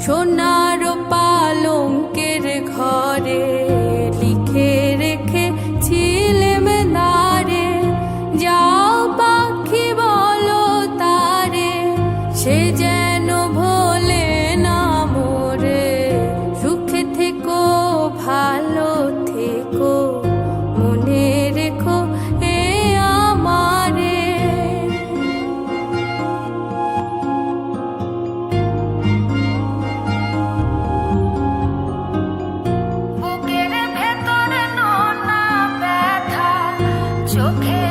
সোনার পালঙ্কের ঘরে লিখে রেখেছিলেম নারে, যাও পাখি বলো তারে, সে যেন ভোলে না মোরে। সুখে থেকো ভালো থেকো, মনে রেখো এ আমারে। বুকের ভেতরে নোনা ব্যথা, চোখে